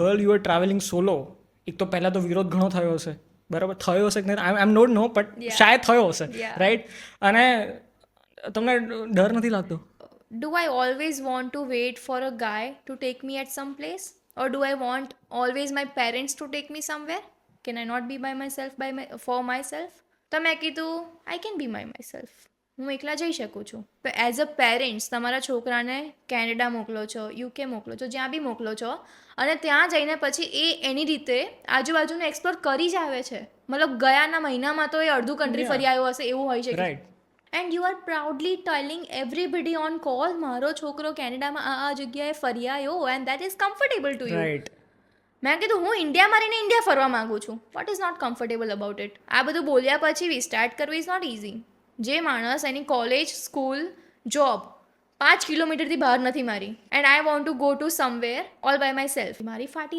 Girl you are travelling solo, એક તો પહેલાં તો વિરોધ ઘણો થયો હશે, બરાબર, થયો હશે કે નહીં આઈ એમ નોટ નો, બટ શાયદ થયો હશે, રાઈટ? અને તમને ડર નથી લાગતો? Do I always want to wait for a guy to take me at some place? Or do I want always my parents to take me somewhere? Can I not be by myself for myself? તો મેં કીધું I can be my myself, હું એકલા જઈ શકું છું. As a parents તમારા છોકરાને કેનેડા મોકલો છો, યુકે મોકલો છો, જ્યાં બી મોકલો છો, અને ત્યાં જઈને પછી એ એની રીતે આજુબાજુને એક્સપ્લોર કરી જ આવે છે. મતલબ ગયાના મહિનામાં તો એ અડધું કન્ટ્રી ફરી આવ્યો હશે એવું હોઈ શકે. Right. And you are proudly telling everybody on call મારો છોકરો કેનેડામાં આ જગ્યાએ ફરી આવ્યો and that is comfortable to you. Right. મેં કીધું હું ઇન્ડિયામાં રહીને ઇન્ડિયા ફરવા માગું છું. What is not comfortable about it? આ બધું બોલ્યા પછી રિસ્ટાર્ટ કરવું ઇઝ નોટ ઇઝી. જે માણસ એની કોલેજ, સ્કૂલ, જોબ 5 કિલોમીટરથી બહાર નથી મારી, and I want to go to somewhere all by myself, મારી ફાટી